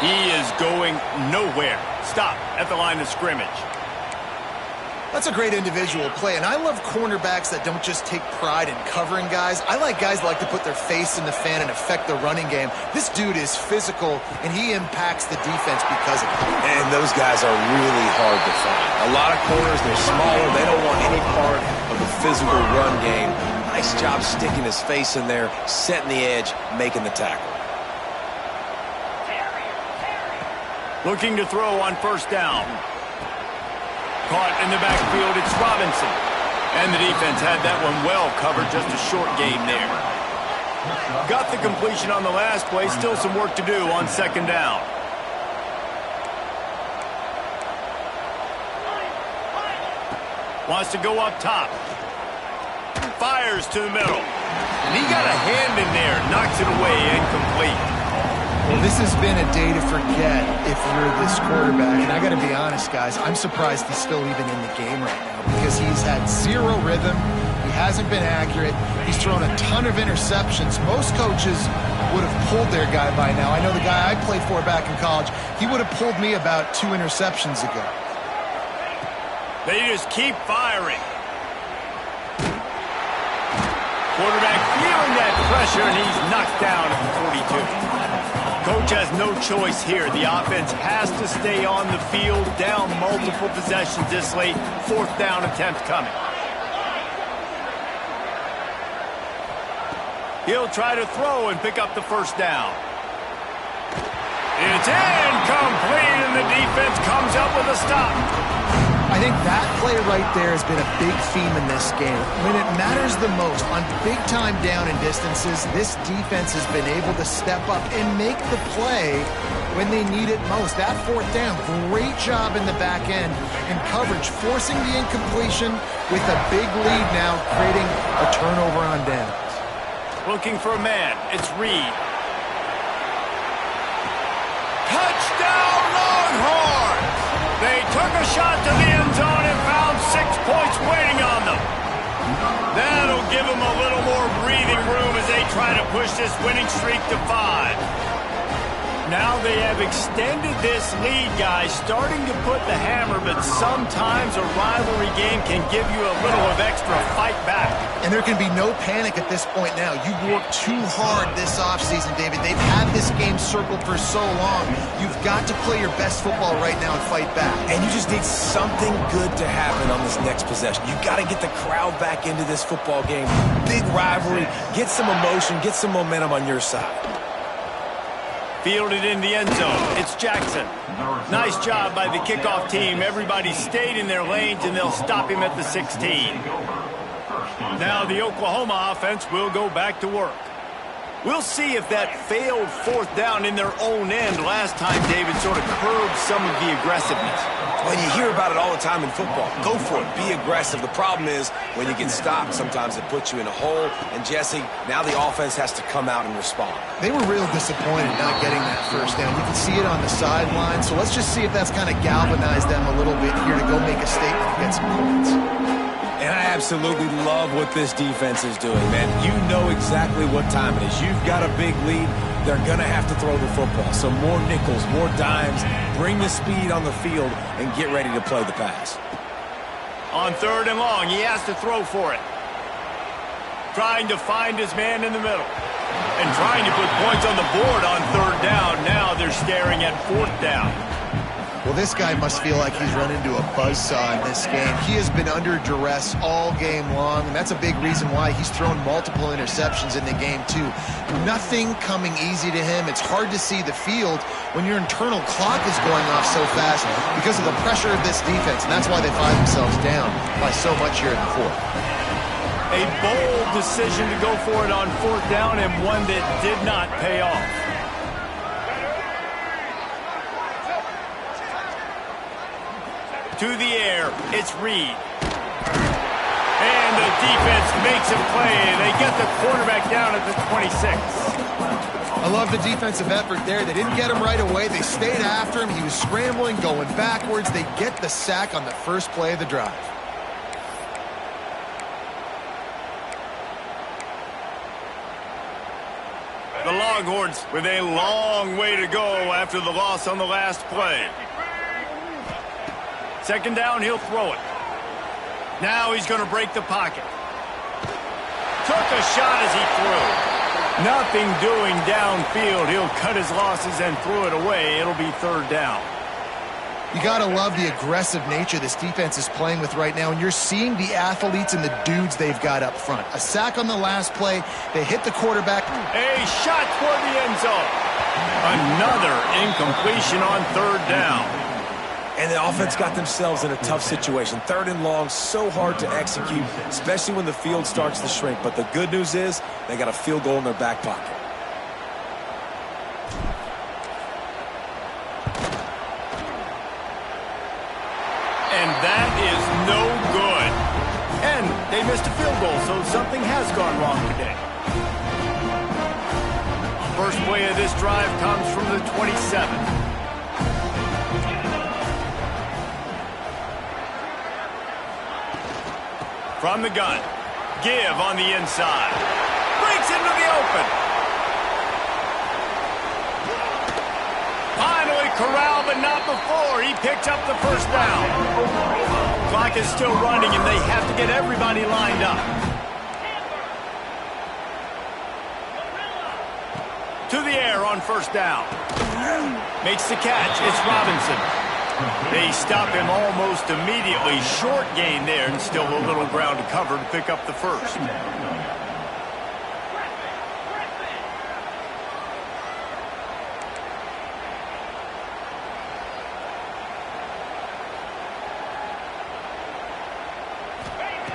He is going nowhere. Stop at the line of scrimmage. That's a great individual play, and I love cornerbacks that don't just take pride in covering guys. I like guys that like to put their face in the fan and affect the running game. This dude is physical, and he impacts the defense because of it. And those guys are really hard to find. A lot of corners, they're smaller. They don't want any part of the physical run game. Nice job sticking his face in there, setting the edge, making the tackle. Looking to throw on first down. Caught in the backfield, it's Robinson. And the defense had that one well covered, just a short game there. Got the completion on the last play, still some work to do on second down. Wants to go up top. Fires to the middle. And he got a hand in there, knocks it away, incomplete. Well, this has been a day to forget if you're this quarterback. And I got to be honest, guys, I'm surprised he's still even in the game right now because he's had zero rhythm. He hasn't been accurate. He's thrown a ton of interceptions. Most coaches would have pulled their guy by now. I know the guy I played for back in college, he would have pulled me about 2 interceptions ago. They just keep firing. Quarterback feeling that pressure, and he's knocked down at the 42. Coach has no choice here. The offense has to stay on the field, down multiple possessions this late. Fourth down attempt coming. He'll try to throw and pick up the first down. It's incomplete, and the defense comes up with a stop. I think that play right there has been a big theme in this game. When it matters the most, on big-time down and distances, this defense has been able to step up and make the play when they need it most. That fourth down, great job in the back end and coverage, forcing the incompletion with a big lead now, creating a turnover on downs. Looking for a man, it's Reed. Touchdown, Longhorns! They took a shot to the end zone and found 6 points waiting on them. That'll give them a little more breathing room as they try to push this winning streak to 5. Now they have extended this lead, guys, starting to put the hammer, but sometimes a rivalry game can give you a little of extra fight back. And there can be no panic at this point now. You worked too hard this offseason, David. They've had this game circled for so long. You've got to play your best football right now and fight back. And you just need something good to happen on this next possession. You've got to get the crowd back into this football game. Big rivalry. Get some emotion. Get some momentum on your side. Fielded in the end zone. It's Jackson. Nice job by the kickoff team. Everybody stayed in their lanes, and they'll stop him at the 16. Now the Oklahoma offense will go back to work. We'll see if that failed fourth down in their own end last time, David, sort of curbed some of the aggressiveness. Well, you hear about it all the time in football. Go for it. Be aggressive. The problem is when you get stopped, sometimes it puts you in a hole. And, Jesse, now the offense has to come out and respond. They were real disappointed not getting that first down. You can see it on the sideline. So let's just see if that's kind of galvanized them a little bit here to go make a statement and get some points. And I absolutely love what this defense is doing, man. You know exactly what time it is. You've got a big lead. They're going to have to throw the football. So more nickels, more dimes. Bring the speed on the field and get ready to play the pass. On 3rd and long, he has to throw for it. Trying to find his man in the middle. And trying to put points on the board on 3rd down. Now they're staring at 4th down. Well, this guy must feel like he's run into a buzzsaw in this game. He has been under duress all game long, and that's a big reason why he's thrown multiple interceptions in the game, too. Nothing coming easy to him. It's hard to see the field when your internal clock is going off so fast because of the pressure of this defense, and that's why they find themselves down by so much here in the 4th. A bold decision to go for it on 4th down, and one that did not pay off. To the air, it's Reed. And the defense makes a play. They get the quarterback down at the 26. I love the defensive effort there. They didn't get him right away. They stayed after him. He was scrambling, going backwards. They get the sack on the first play of the drive. The Longhorns with a long way to go after the loss on the last play. 2nd down, he'll throw it. Now he's going to break the pocket. Took a shot as he threw. Nothing doing downfield. He'll cut his losses and throw it away. It'll be 3rd down. You got to love the aggressive nature this defense is playing with right now, and you're seeing the athletes and the dudes they've got up front. A sack on the last play. They hit the quarterback. A shot toward the end zone. Another incompletion on 3rd down. And the offense got themselves in a tough situation. 3rd and long, so hard to execute, especially when the field starts to shrink. But the good news is they got a field goal in their back pocket. And that is no good. And they missed a field goal, so something has gone wrong today. First play of this drive comes from the 27. From the gun. Give on the inside. Breaks into the open. Finally corralled, but not before. He picks up the first down. Clock is still running, and they have to get everybody lined up. To the air on 1st down. Makes the catch. It's Robinson. They stop him almost immediately. Short gain there, and still a little ground to cover to pick up the first.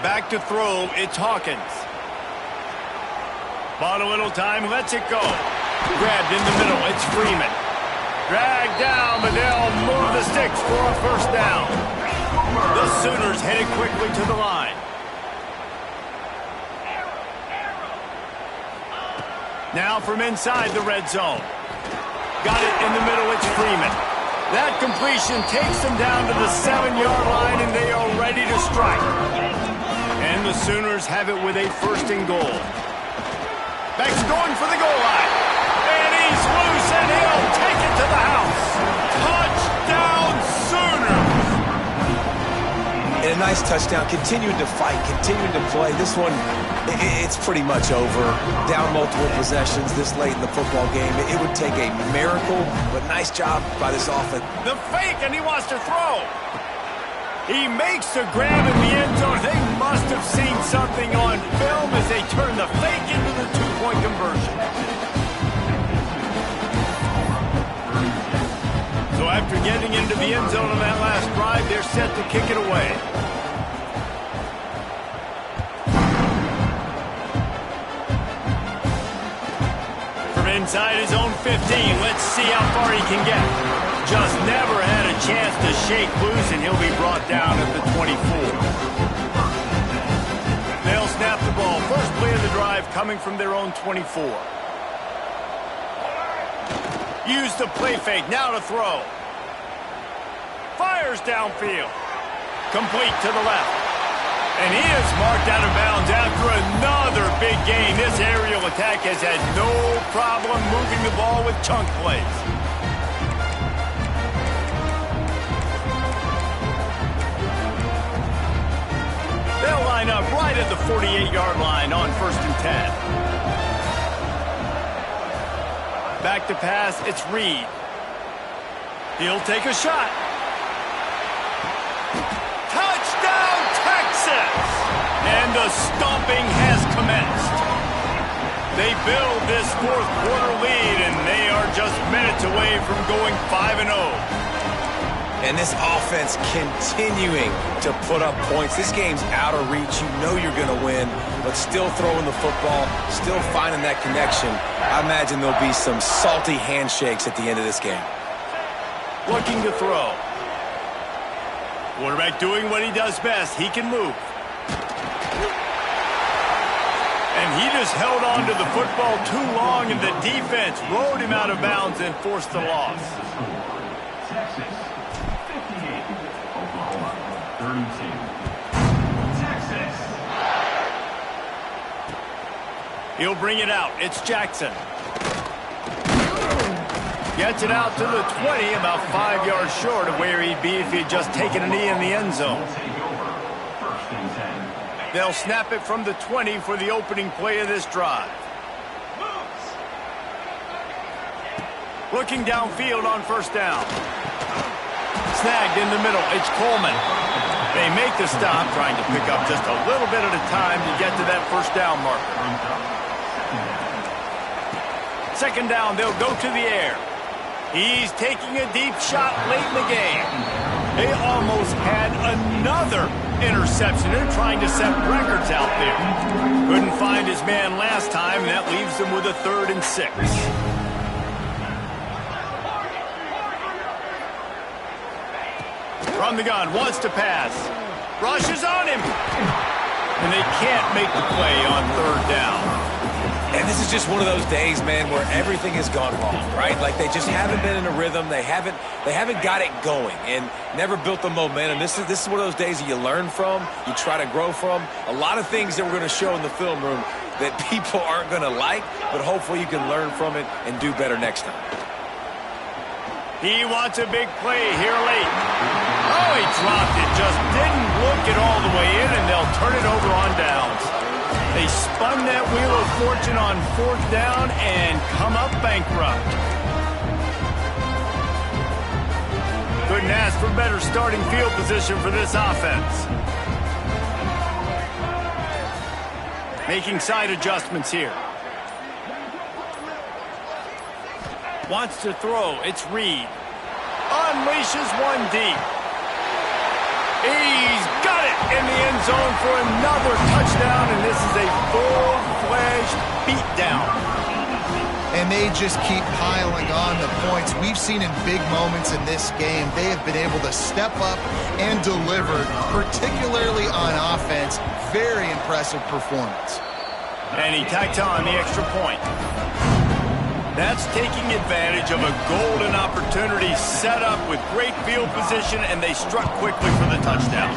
Back to throw, it's Hawkins. Bought a little time, lets it go. Grabbed in the middle, it's Freeman. Dragged down, but they'll move the sticks for a 1st down. The Sooners headed quickly to the line. Now from inside the red zone. Got it in the middle, it's Freeman. That completion takes them down to the 7-yard line, and they are ready to strike. And the Sooners have it with a 1st and goal. Beck's going for the goal line. And he's loose, and he'll take it to the house. Touchdown Sooners! And a nice touchdown, continuing to fight, continuing to play. This one, it's pretty much over. Down multiple possessions this late in the football game. It would take a miracle, but nice job by this offense. The fake, and he wants to throw. He makes the grab in the end zone. They must have seen something on film as they turn the fake into the two-point conversion. So after getting into the end zone on that last drive, they're set to kick it away. From inside his own 15, let's see how far he can get. Just never had a chance to shake loose, and he'll be brought down at the 24. They'll snap the ball. First play of the drive coming from their own 24. Use the play fake. Now to throw. Fires downfield. Complete to the left. And he is marked out of bounds after another big gain. This aerial attack has had no problem moving the ball with chunk plays. They'll line up right at the 48-yard line on 1st and 10. Back to pass, it's Reed. He'll take a shot. Touchdown, Texas! And the stomping has commenced. They build this fourth quarter lead, and they are just minutes away from going 5-0. And this offense continuing to put up points. This game's out of reach. You know you're going to win, but still throwing the football, still finding that connection. I imagine there'll be some salty handshakes at the end of this game. Looking to throw. Quarterback doing what he does best. He can move. And he just held on to the football too long, and the defense rode him out of bounds and forced the loss. He'll bring it out. It's Jackson. Gets it out to the 20, about 5 yards short of where he'd be if he'd just taken a knee in the end zone. They'll snap it from the 20 for the opening play of this drive. Looking downfield on 1st down. Snagged in the middle. It's Coleman. They make the stop, trying to pick up just a little bit at a time to get to that 1st down marker. 2nd down, they'll go to the air. He's taking a deep shot late in the game. They almost had another interception. They're trying to set records out there. Couldn't find his man last time, and that leaves them with a 3rd and 6. From the gun, wants to pass. Rushes on him. And they can't make the play on 3rd down. And this is just one of those days, man, where everything has gone wrong, right? Like they just haven't been in a rhythm. They haven't got it going and never built the momentum. This is one of those days that you learn from, you try to grow from. A lot of things that we're going to show in the film room that people aren't going to like, but hopefully you can learn from it and do better next time. He wants a big play here late. Oh, he dropped it. Just didn't look it all the way in, and they'll turn it over on downs. They spun that wheel of fortune on 4th down and come up bankrupt. Couldn't ask for better starting field position for this offense. Making side adjustments here. Wants to throw. It's Reed. Unleashes one deep. He's got it in the end zone for another touchdown, and this is a full-fledged beatdown. And they just keep piling on the points. We've seen in big moments in this game, they have been able to step up and deliver, particularly on offense. Very impressive performance. And he tacked on the extra point. That's taking advantage of a golden opportunity set up with great field position, and they struck quickly for the touchdown.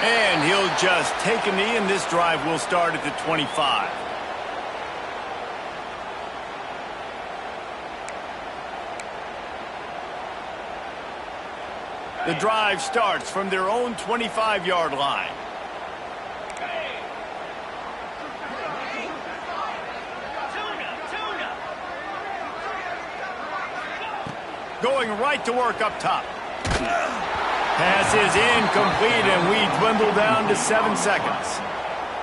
And he'll just take a knee, and this drive will start at the 25. The drive starts from their own 25-yard line. Going right to work up top. Pass is incomplete, and we dwindle down to 7 seconds.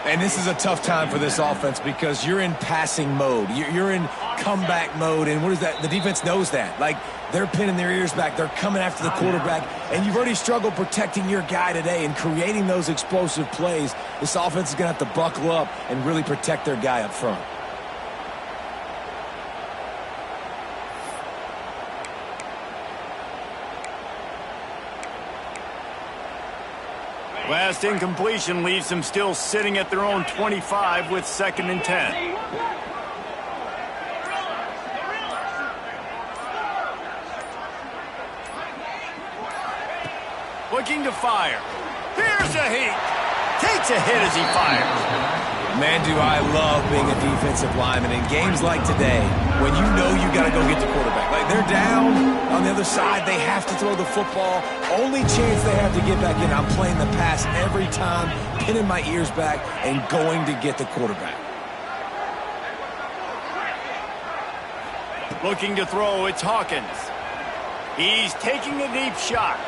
And this is a tough time for this offense because you're in passing mode. You're in comeback mode, and what is that? The defense knows that. Like, they're pinning their ears back. They're coming after the quarterback, and you've already struggled protecting your guy today and creating those explosive plays. This offense is going to have to buckle up and really protect their guy up front. Last incompletion leaves them still sitting at their own 25 with 2nd and 10. Looking to fire. Here's a heat. Takes a hit as he fires. Man, do I love being a defensive lineman in games like today when you know you got to go get the quarterback. Like, they're down on the other side. They have to throw the football. Only chance they have to get back in. I'm playing the pass every time, pinning my ears back and going to get the quarterback. Looking to throw, it's Hawkins. He's taking a deep shot.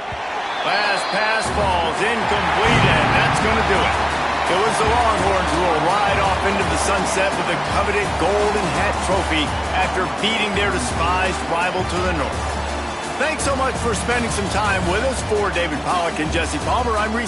Last pass falls incomplete, and that's going to do it. It was the Longhorns who will ride off into the sunset with the coveted Golden Hat Trophy after beating their despised rival to the north. Thanks so much for spending some time with us. For David Pollack and Jesse Palmer, I'm Reese.